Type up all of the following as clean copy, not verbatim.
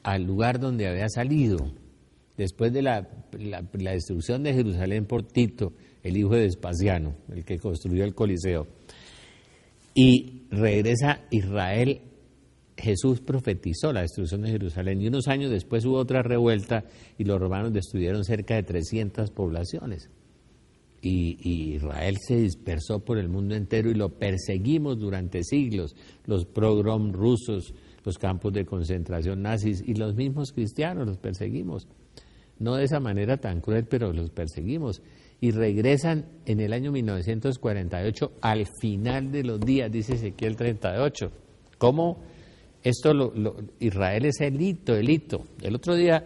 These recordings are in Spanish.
al lugar donde había salido, después de la destrucción de Jerusalén por Tito, el hijo de Vespasiano, el que construyó el Coliseo, y regresa Israel. Jesús profetizó la destrucción de Jerusalén y unos años después hubo otra revuelta y los romanos destruyeron cerca de 300 poblaciones. Y Israel se dispersó por el mundo entero y lo perseguimos durante siglos, los pogroms rusos, los campos de concentración nazis y los mismos cristianos los perseguimos. No de esa manera tan cruel, pero los perseguimos. Y regresan en el año 1948 al final de los días, dice Ezequiel 38. ¿Cómo? Israel es el hito. El otro día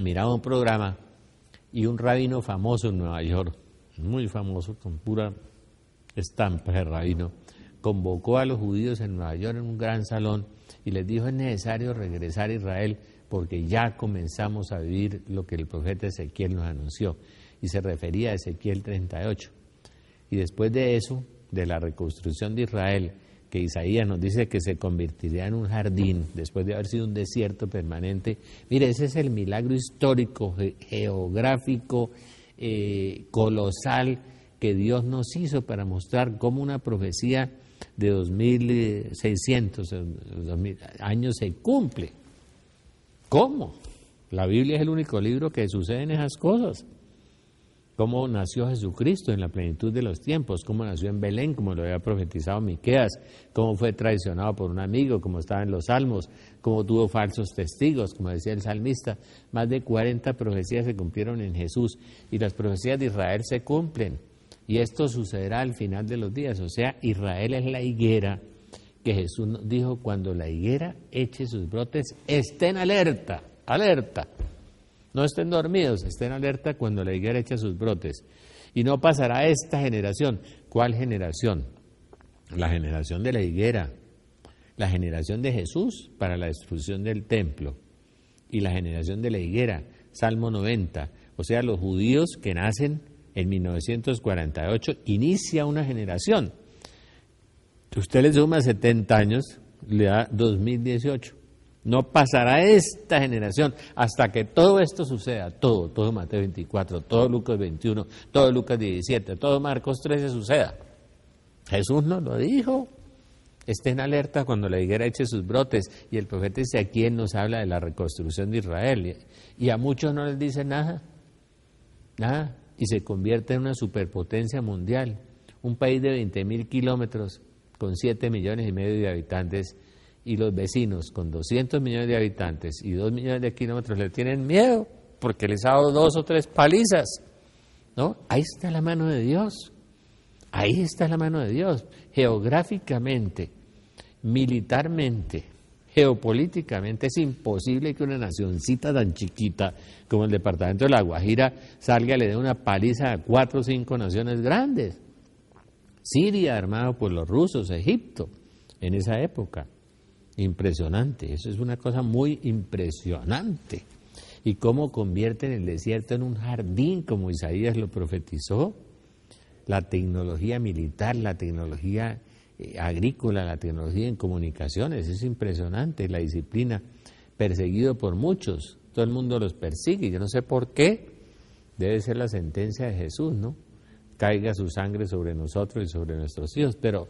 miraba un programa y un rabino famoso en Nueva York, muy famoso, con pura estampa de rabino, convocó a los judíos en Nueva York en un gran salón y les dijo: es necesario regresar a Israel porque ya comenzamos a vivir lo que el profeta Ezequiel nos anunció. Y se refería a Ezequiel 38. Y después de eso, de la reconstrucción de Israel, que Isaías nos dice que se convertiría en un jardín después de haber sido un desierto permanente. Mire, ese es el milagro histórico, geográfico, colosal que Dios nos hizo para mostrar cómo una profecía de 2600 años se cumple. ¿Cómo? La Biblia es el único libro que suceden esas cosas. Cómo nació Jesucristo en la plenitud de los tiempos, cómo nació en Belén, como lo había profetizado Miqueas, cómo fue traicionado por un amigo, como estaba en los Salmos, cómo tuvo falsos testigos, como decía el salmista. Más de 40 profecías se cumplieron en Jesús y las profecías de Israel se cumplen. Y esto sucederá al final de los días. O sea, Israel es la higuera que Jesús nos dijo: cuando la higuera eche sus brotes, estén alerta, alerta. No estén dormidos, estén alerta cuando la higuera echa sus brotes. Y no pasará esta generación. ¿Cuál generación? La generación de la higuera, la generación de Jesús para la destrucción del templo y la generación de la higuera, Salmo 90. O sea, los judíos que nacen en 1948, inicia una generación. Si usted le suma 70 años, le da 2018. No pasará esta generación hasta que todo esto suceda, todo Mateo 24, todo Lucas 21, todo Lucas 17, todo Marcos 13 suceda. Jesús nos lo dijo: estén alerta cuando la higuera eche sus brotes. Y el profeta Ezequiel nos habla de la reconstrucción de Israel. Y a muchos no les dice nada, y se convierte en una superpotencia mundial. Un país de 20.000 kilómetros con 7,5 millones de habitantes. Y los vecinos con 200 millones de habitantes y 2 millones de kilómetros le tienen miedo porque les ha dado 2 o 3 palizas, ¿no? Ahí está la mano de Dios, ahí está la mano de Dios, geográficamente, militarmente, geopolíticamente. Es imposible que una nacioncita tan chiquita como el departamento de La Guajira salga y le dé una paliza a 4 o 5 naciones grandes. Siria, armado por los rusos, Egipto, en esa época. Impresionante, eso es una cosa muy impresionante. Y cómo convierten el desierto en un jardín, como Isaías lo profetizó. La tecnología militar, la tecnología agrícola, la tecnología en comunicaciones, es impresionante. La disciplina, perseguido por muchos, todo el mundo los persigue. Yo no sé por qué, debe ser la sentencia de Jesús, ¿no? Caiga su sangre sobre nosotros y sobre nuestros hijos, pero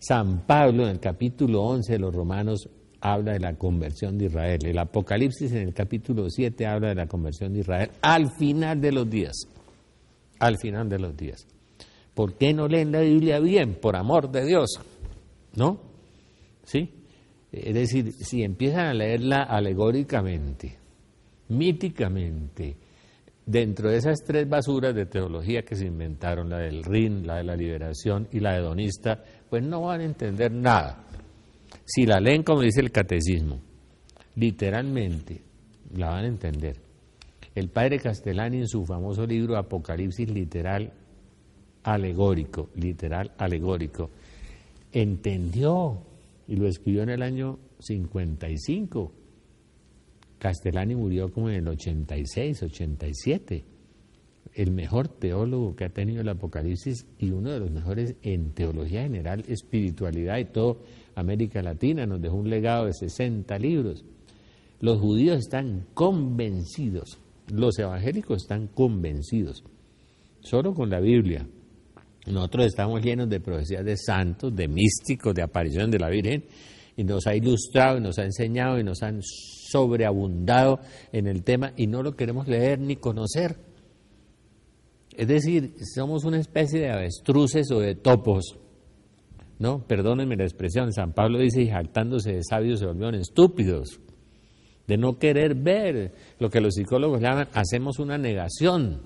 San Pablo en el capítulo 11 de los Romanos habla de la conversión de Israel. El Apocalipsis en el capítulo 7 habla de la conversión de Israel al final de los días. Al final de los días. ¿Por qué no leen la Biblia bien? Por amor de Dios, ¿no? ¿Sí? Es decir, si empiezan a leerla alegóricamente, míticamente, dentro de esas 3 basuras de teología que se inventaron, la del RIN, la de la liberación y la hedonista, pues no van a entender nada. Si la leen como dice el catecismo, literalmente, la van a entender. El padre Castellani en su famoso libro Apocalipsis literal alegórico, entendió y lo escribió en el año 55. Castellani murió como en el 86, 87. El mejor teólogo que ha tenido el Apocalipsis y uno de los mejores en teología general, espiritualidad y todo América Latina. Nos dejó un legado de 60 libros. Los judíos están convencidos, los evangélicos están convencidos, solo con la Biblia. Nosotros estamos llenos de profecías de santos, de místicos, de apariciones de la Virgen, y nos ha ilustrado, y nos ha enseñado, y nos han sobreabundado en el tema, y no lo queremos leer ni conocer. Es decir, somos una especie de avestruces o de topos, ¿no? Perdónenme la expresión, San Pablo dice, y jactándose de sabios se volvieron estúpidos, de no querer ver lo que los psicólogos llaman, hacemos una negación,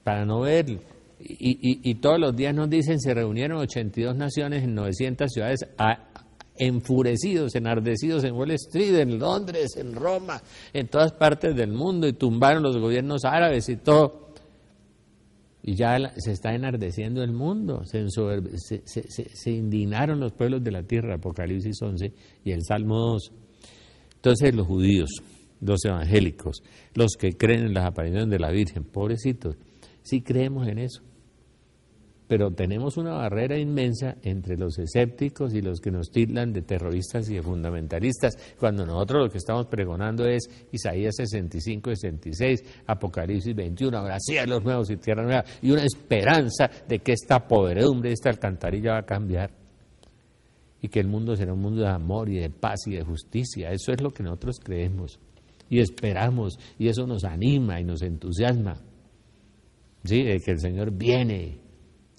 para no ver. Y todos los días nos dicen, se reunieron 82 naciones en 900 ciudades, enfurecidos, enardecidos en Wall Street, en Londres, en Roma, en todas partes del mundo, y tumbaron los gobiernos árabes y todo. Y ya se está enardeciendo el mundo, se indignaron los pueblos de la tierra, Apocalipsis 11 y el Salmo 2. Entonces los judíos, los evangélicos, los que creen en las apariciones de la Virgen, pobrecitos, sí creemos en eso. Pero tenemos una barrera inmensa entre los escépticos y los que nos tildan de terroristas y de fundamentalistas, cuando nosotros lo que estamos pregonando es Isaías 65, 66, Apocalipsis 21, ahora cielos nuevos y tierra nueva, y una esperanza de que esta podredumbre, esta alcantarilla va a cambiar, y que el mundo será un mundo de amor y de paz y de justicia. Eso es lo que nosotros creemos, y esperamos, y eso nos anima y nos entusiasma, ¿sí? De que el Señor viene,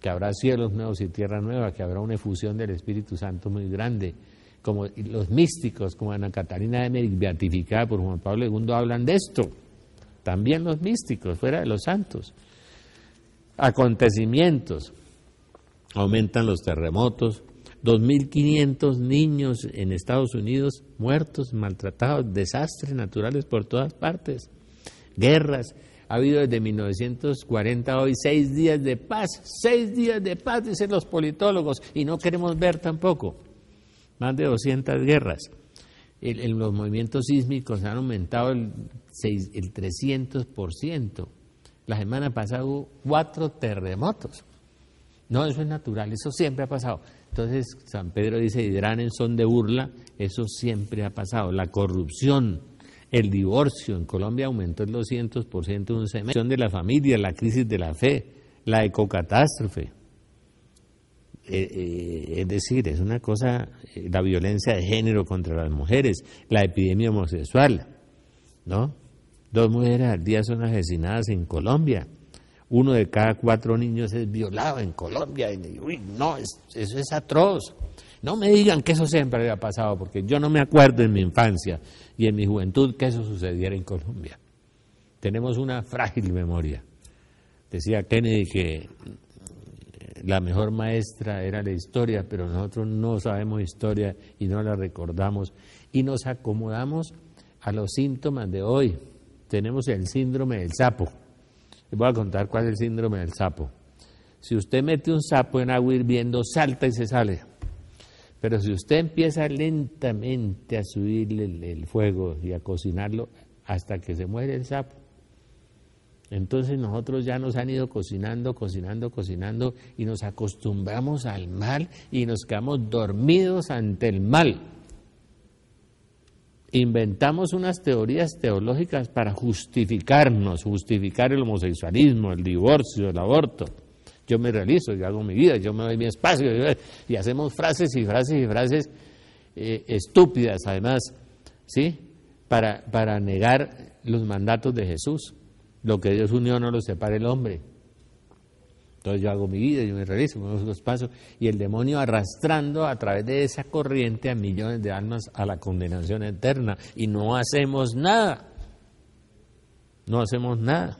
que habrá cielos nuevos y tierra nueva, que habrá una efusión del Espíritu Santo muy grande, como los místicos, como Ana Catalina de Emmerich, beatificada por Juan Pablo II, hablan de esto, también los místicos, fuera de los santos. Acontecimientos, aumentan los terremotos, 2.500 niños en Estados Unidos muertos, maltratados, desastres naturales por todas partes, guerras. Ha habido desde 1940 a hoy 6 días de paz, dicen los politólogos, y no queremos ver tampoco. Más de 200 guerras. Los movimientos sísmicos han aumentado el 300%. La semana pasada hubo 4 terremotos. No, eso es natural, eso siempre ha pasado. Entonces San Pedro dice, y dirán en son de burla, eso siempre ha pasado. La corrupción, el divorcio en Colombia aumentó el 200% en un semestre, de la familia, la crisis de la fe, la ecocatástrofe. Es decir, es una cosa, la violencia de género contra las mujeres, la epidemia homosexual, ¿no? 2 mujeres al día son asesinadas en Colombia. 1 de cada 4 niños es violado en Colombia. Uy, no, eso es atroz. No me digan que eso siempre había pasado, porque yo no me acuerdo en mi infancia y en mi juventud que eso sucediera en Colombia. Tenemos una frágil memoria. Decía Kennedy que la mejor maestra era la historia, pero nosotros no sabemos historia y no la recordamos y nos acomodamos a los síntomas de hoy. Tenemos el síndrome del sapo. Les voy a contar cuál es el síndrome del sapo. Si usted mete un sapo en agua hirviendo, salta y se sale. Pero si usted empieza lentamente a subirle el fuego y a cocinarlo hasta que se muere el sapo, entonces nosotros ya nos han ido cocinando y nos acostumbramos al mal y nos quedamos dormidos ante el mal. Inventamos unas teorías teológicas para justificar el homosexualismo, el divorcio, el aborto. Yo me realizo, yo hago mi vida, yo me doy mi espacio, y hacemos frases estúpidas además, ¿sí? Para negar los mandatos de Jesús. Lo que Dios unió no lo separa el hombre. Entonces yo hago mi vida, yo me realizo, me doy los pasos, y el demonio arrastrando a través de esa corriente a millones de almas a la condenación eterna, y no hacemos nada. No hacemos nada.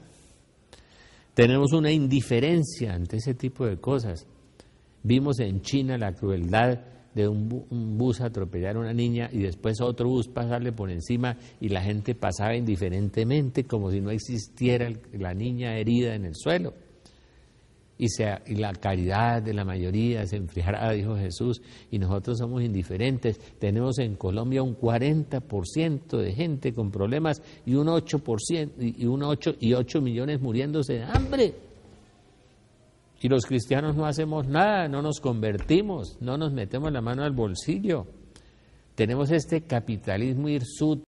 Tenemos una indiferencia ante ese tipo de cosas. Vimos en China la crueldad de un bus atropellar a una niña y después otro bus pasarle por encima y la gente pasaba indiferentemente como si no existiera la niña herida en el suelo. Y la caridad de la mayoría se enfriará, dijo Jesús, y nosotros somos indiferentes. Tenemos en Colombia un 40% de gente con problemas y un 8% y 8 millones muriéndose de hambre. Y los cristianos no hacemos nada, no nos convertimos, no nos metemos la mano al bolsillo. Tenemos este capitalismo hirsute